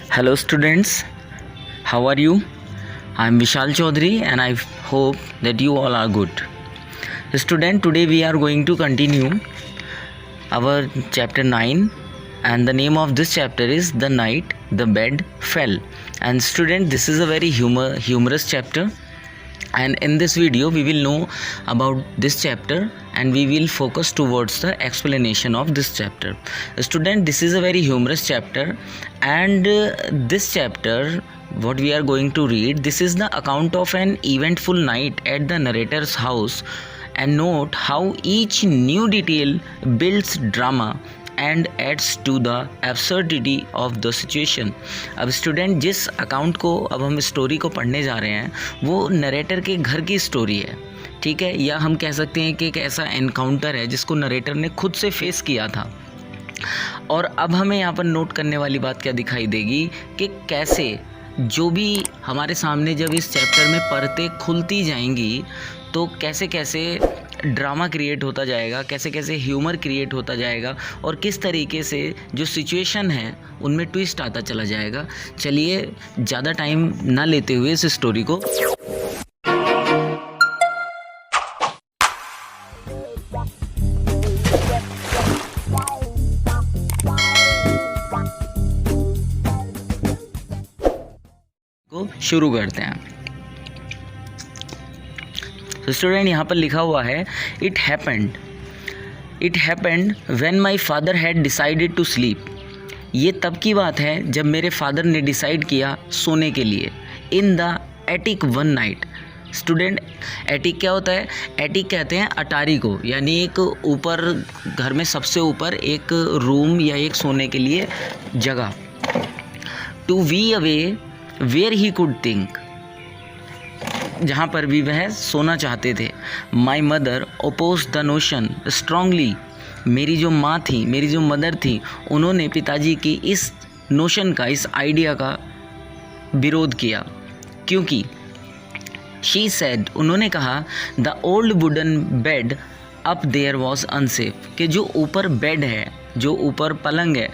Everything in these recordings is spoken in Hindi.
Hello students, how are you? I am Vishal Chaudhary and I hope that you all are good. Student, today we are going to continue our chapter 9 and the name of this chapter is The Night the Bed Fell. And student, this is a very humorous chapter, and in this video we will know about this chapter and we will focus towards the explanation of this chapter. Student, this is a very humorous chapter, and this chapter what we are going to read, this is the account of an eventful night at the narrator's house, and note how each new detail builds drama and adds to the absurdity of the situation. अब स्टूडेंट, जिस अकाउंट को अब हम स्टोरी को पढ़ने जा रहे हैं वो नरेटर के घर की स्टोरी है, ठीक है, या हम कह सकते हैं कि एक ऐसा एनकाउंटर है जिसको नरेटर ने खुद से फेस किया था. और अब हमें यहाँ पर नोट करने वाली बात क्या दिखाई देगी कि कैसे जो भी हमारे सामने जब इस चैप्टर में परतें खुलती जाएंगी तो कैसे कैसे ड्रामा क्रिएट होता जाएगा, कैसे कैसे ह्यूमर क्रिएट होता जाएगा और किस तरीके से जो सिचुएशन है उनमें ट्विस्ट आता चला जाएगा. चलिए ज़्यादा टाइम ना लेते हुए इस स्टोरी को शुरू करते हैं. तो स्टूडेंट, यहाँ पर लिखा हुआ है it happened when my father had decided to sleep. ये तब की बात है जब मेरे फादर ने डिसाइड किया सोने के लिए. In the attic one night. Student, attic क्या होता है? एटिक कहते हैं अटारी को, यानी एक ऊपर घर में सबसे ऊपर एक रूम या एक सोने के लिए जगह. To be away where he could think, जहाँ पर भी वह सोना चाहते थे. My mother oppose the notion strongly. मेरी जो माँ थी, मेरी जो मदर थी, उन्होंने पिताजी की इस नोशन का, इस आइडिया का विरोध किया. क्योंकि शी सेड, उन्होंने कहा, the old wooden bed up there was unsafe, कि जो ऊपर बेड है, जो ऊपर पलंग है,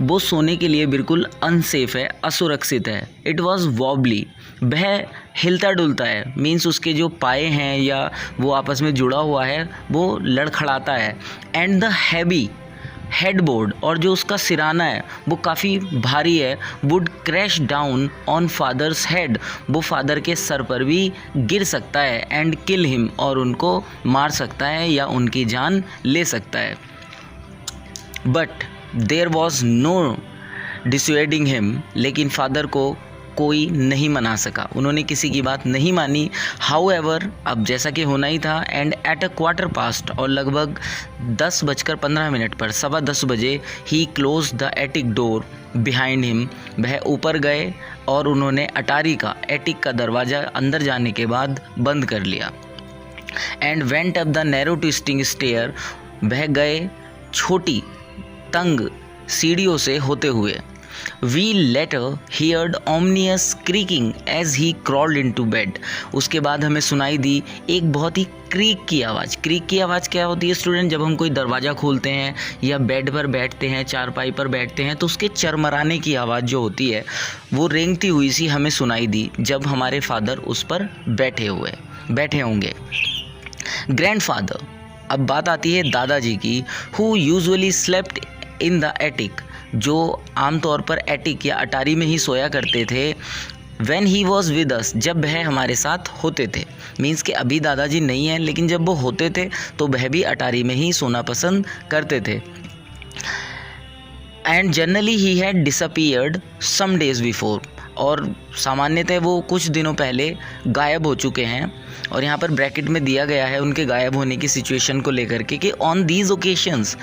वो सोने के लिए बिल्कुल अनसेफ है, असुरक्षित है. इट वॉज वॉबली, वह हिलता डुलता है, मीन्स उसके जो पाए हैं या वो आपस में जुड़ा हुआ है वो लड़खड़ाता है. एंड द हैवी हेडबोर्ड, और जो उसका सिराना है वो काफ़ी भारी है. Would crash down on fathers head, वो फादर के सर पर भी गिर सकता है. एंड किल हिम, और उनको मार सकता है या उनकी जान ले सकता है. But there was no dissuading him, लेकिन फादर को कोई नहीं मना सका, उन्होंने किसी की बात नहीं मानी. हाउएवर, अब जैसा कि होना ही था, and at a quarter past, और लगभग 10:15 पर, 10:15 बजे, ही close the attic door behind him, वह ऊपर गए और उन्होंने अटारी का, एटिक का दरवाज़ा अंदर जाने के बाद बंद कर लिया. And went up the narrow twisting stair, वह गए छोटी तंग सीढ़ियों से होते हुए. We later heard ominous creaking as he crawled into bed. उसके बाद हमें सुनाई दी एक बहुत ही क्रीक की आवाज़. क्रीक की आवाज़ क्या होती है स्टूडेंट? जब हम कोई दरवाज़ा खोलते हैं या बेड पर बैठते हैं, चारपाई पर बैठते हैं, तो उसके चरमराने की आवाज़ जो होती है वो रेंगती हुई सी हमें सुनाई दी जब हमारे फादर उस पर बैठे होंगे. ग्रैंडफादर, अब बात आती है दादाजी की. Who usually slept in the attic, जो आमतौर पर एटिक या अटारी में ही सोया करते थे. When he was with us, जब वह हमारे साथ होते थे, मीन्स कि अभी दादाजी नहीं हैं, लेकिन जब वो होते थे तो वह भी अटारी में ही सोना पसंद करते थे. And generally he had disappeared some days before, और सामान्यतः वो कुछ दिनों पहले गायब हो चुके हैं. और यहाँ पर ब्रैकेट में दिया गया है उनके गायब होने की सिचुएशन को लेकर के कि on these occasions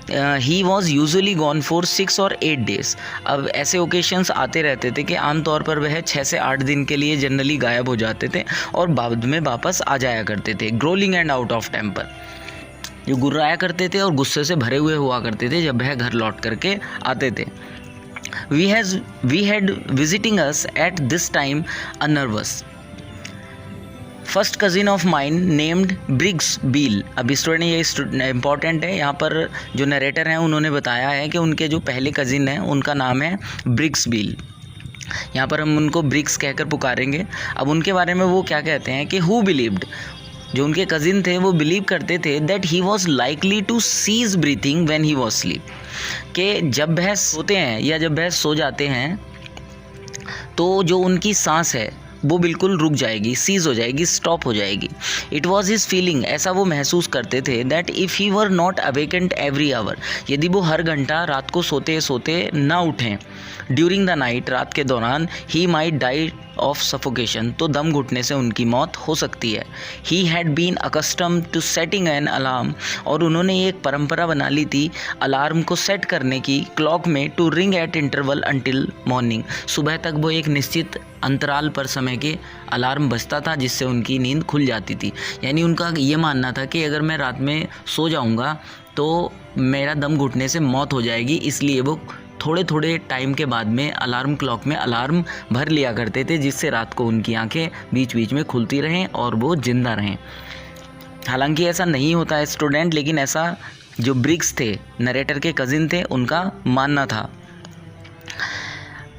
he was usually gone for 6 और 8 डेज. अब ऐसे ओकेशंस आते रहते थे कि आमतौर पर वह 6 से 8 दिन के लिए जनरली गायब हो जाते थे और बाद में वापस आ जाया करते थे. Growling and out of temper, जो गुर्राया करते थे और गुस्से से भरे हुए हुआ करते थे जब वह घर लौट करके आते थे. We had visiting us at this time a nervous. First cousin of mine named Briggs Beale. अभी स्टूडेंट ये इंपॉर्टेंट है, यहाँ पर जो नरेटर हैं उन्होंने बताया है कि उनके जो पहले कज़िन हैं उनका नाम है ब्रिग्स बील। यहाँ पर हम उनको ब्रिग्स कहकर पुकारेंगे। अब उनके बारे में वो क्या कहते हैं कि हु बिलीव्ड, जो उनके कज़िन थे वो बिलीव करते थे that he was likely to cease breathing when he was sleep, कि जब वह सोते हैं या जब वह सो जाते हैं तो जो उनकी सांस है वो बिल्कुल रुक जाएगी, सीज हो जाएगी, स्टॉप हो जाएगी। इट वॉज हिज फीलिंग, ऐसा वो महसूस करते थे that if he were not awakened every hour, यदि वो हर घंटा रात को सोते सोते ना उठें, ड्यूरिंग द नाइट, रात के दौरान, ही माइट डाई ऑफ सफोकेशन, तो दम घुटने से उनकी मौत हो सकती है। He had been accustom to setting an alarm, और उन्होंने एक परंपरा बना ली थी अलार्म को सेट करने की क्लॉक में, to ring at interval until morning, सुबह तक वो एक निश्चित अंतराल पर समय के अलार्म बजता था जिससे उनकी नींद खुल जाती थी। यानी उनका ये मानना था कि अगर मैं रात में सो जाऊंगा तो मेरा दम घुटने से मौत हो जाएगी, इसलिए वो थोड़े थोड़े टाइम के बाद में अलार्म क्लॉक में अलार्म भर लिया करते थे जिससे रात को उनकी आंखें बीच बीच में खुलती रहें और वो जिंदा रहें। हालांकि ऐसा नहीं होता है स्टूडेंट, लेकिन ऐसा जो ब्रिग्स थे, नरेटर के कज़िन थे, उनका मानना था।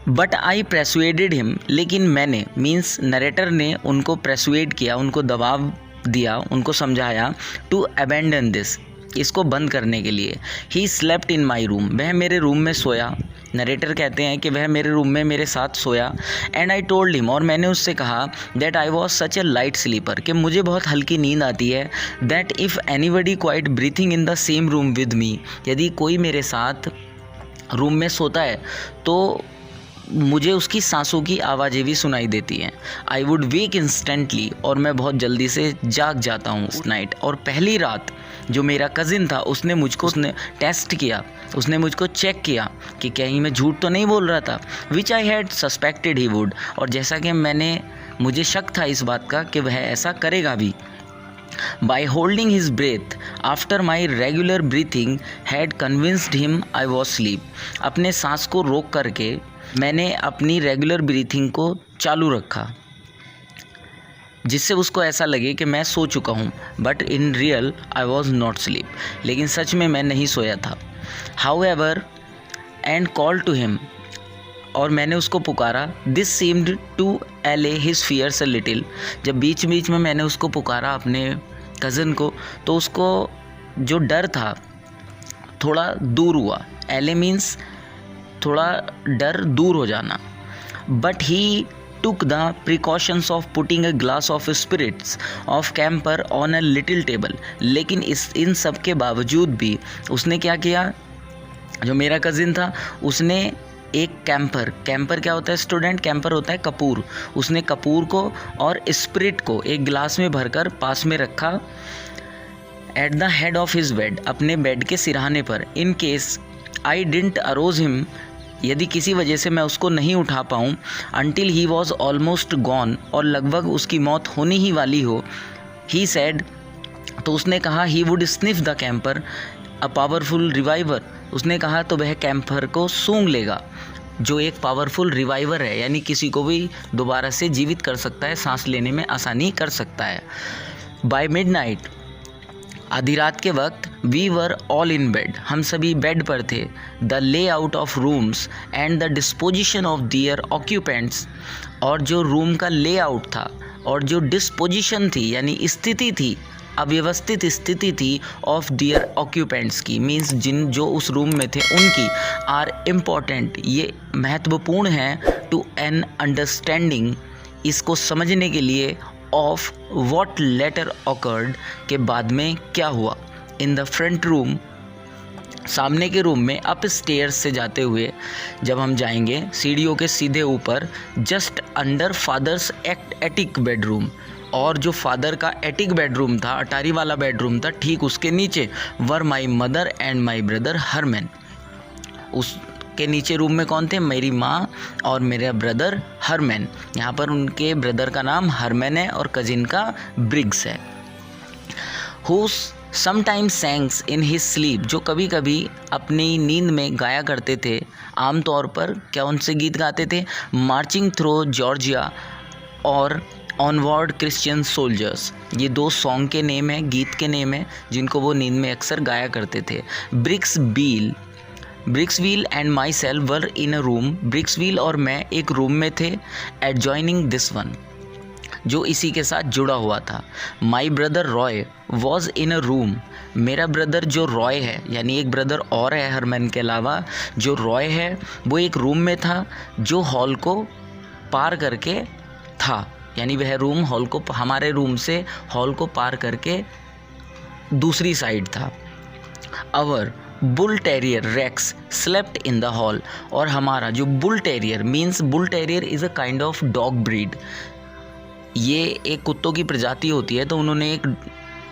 बट आई प्रेसुएडेड हिम, लेकिन मैंने, मीन्स नरेटर ने उनको प्रेसुएड किया, उनको दबाव दिया, उनको समझाया, टू अबैंडन दिस, इसको बंद करने के लिए। He slept in my room, वह मेरे रूम में सोया। नरेटर कहते हैं कि वह मेरे रूम में मेरे साथ सोया। एंड आई टोल्ड हिम, और मैंने उससे कहा, that I was such a light sleeper, कि मुझे बहुत हल्की नींद आती है। That if anybody quite breathing in the same room with me, यदि कोई मेरे साथ रूम में सोता है तो मुझे उसकी सांसों की आवाज़ें भी सुनाई देती हैं। आई वुड वेक इंस्टेंटली, और मैं बहुत जल्दी से जाग जाता हूँ उस नाइट। और पहली रात जो मेरा कज़िन था उसने टेस्ट किया, उसने मुझको चेक किया कि कहीं मैं झूठ तो नहीं बोल रहा था, which I had suspected he would, और जैसा कि मुझे शक था इस बात का कि वह ऐसा करेगा भी। By holding his breath after my regular breathing had convinced him I was asleep, अपने सांस को रोक करके मैंने अपनी रेगुलर ब्रीथिंग को चालू रखा जिससे उसको ऐसा लगे कि मैं सो चुका हूँ। But in real I was not sleep, लेकिन सच में मैं नहीं सोया था। However and call to him, और मैंने उसको पुकारा। This seemed to allay his fears a little, जब बीच बीच में मैंने उसको पुकारा अपने कज़न को तो उसको जो डर था थोड़ा दूर हुआ। एले मीन्स थोड़ा डर दूर हो जाना। But he took the precautions of putting a glass of spirits of camphor on a little table, लेकिन इन सब के बावजूद भी उसने क्या किया, जो मेरा कज़िन था उसने एक कैंपर क्या होता है स्टूडेंट, कैंपर होता है कपूर, उसने कपूर को और स्पिरिट को एक गिलास में भरकर पास में रखा। At the head of his bed, अपने बेड के सिरहाने पर। In case I didn't arouse him, यदि किसी वजह से मैं उसको नहीं उठा पाऊँ, until he was almost gone, और लगभग उसकी मौत होने ही वाली हो। ही सेड, तो उसने कहा, he would sniff the camper a powerful reviver, उसने कहा तो वह कैंपर को सूंघ लेगा, जो एक पावरफुल रिवाइवर है, यानी किसी को भी दोबारा से जीवित कर सकता है, सांस लेने में आसानी कर सकता है। बाय मिडनाइट, आधी रात के वक्त, we were all in bed, हम सभी बेड पर थे। The layout of rooms and the disposition of their occupants, और जो रूम का लेआउट था और जो डिस्पोजिशन थी यानी स्थिति थी, अव्यवस्थित स्थिति थी, ऑफ दियर ऑक्यूपेंट्स की, मीन्स जो उस रूम में थे उनकी, आर इम्पॉर्टेंट, ये महत्वपूर्ण है, टू एन अंडरस्टैंडिंग, इसको समझने के लिए, ऑफ वॉट लेटर ऑकर्ड, के बाद में क्या हुआ। इन द फ्रंट रूम, सामने के रूम में, अप स्टेयर्स से जाते हुए जब हम जाएंगे सीढ़ियों के सीधे ऊपर, just under father's attic bedroom, और जो फादर का एटिक बेडरूम था, अटारी वाला बेडरूम था, ठीक उसके नीचे, were my mother and my brother Herman, उसके नीचे रूम में कौन थे, मेरी माँ और मेरा ब्रदर हरमैन। यहाँ पर उनके ब्रदर का नाम हरमैन है और कजिन का ब्रिग्स है। Who sometimes sangs in his sleep, जो कभी कभी अपनी नींद में गाया करते थे। आमतौर पर क्या उनसे गीत गाते थे, मार्चिंग थ्रू जॉर्जिया और ऑनवर्ड क्रिश्चियन सोल्जर्स, ये 2 सॉन्ग के नेम है, गीत के नेम है जिनको वो नींद में अक्सर गाया करते थे। ब्रिक्सवील and myself were in a room, ब्रिक्सवील और मैं एक रूम में थे, एडजॉइनिंग दिस वन, जो इसी के साथ जुड़ा हुआ था। My brother Roy was in a room, मेरा ब्रदर जो रॉय है, यानी एक ब्रदर और है हरमन के अलावा, जो रॉय है वो एक रूम में था जो हॉल को पार करके था, यानी वह रूम हॉल को, हमारे रूम से हॉल को पार करके दूसरी साइड था। Our bull terrier Rex slept in the hall, और हमारा जो bull terrier means, bull terrier is a kind of dog breed, ये एक कुत्तों की प्रजाति होती है, तो उन्होंने एक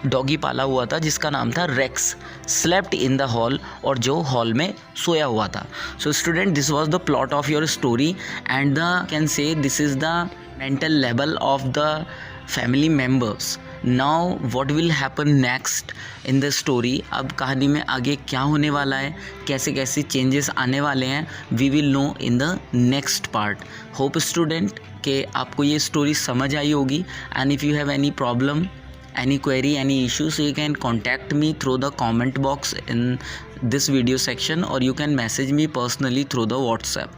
डॉगी पाला हुआ था जिसका नाम था Rex, slept in the hall, और जो हॉल में सोया हुआ था। So student, this was the plot of your story and the can say this is the mental level of the family members. Now what will happen next in the story, अब कहानी में आगे क्या होने वाला है, कैसे कैसे चेंजेस आने वाले हैं, we will know in the next part. Hope student कि आपको ये स्टोरी समझ आई होगी, and if you have any problem, any query, any issue, so you can contact me through the comment box in this video section, or you can message me personally through the WhatsApp.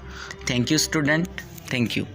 Thank you student, thank you.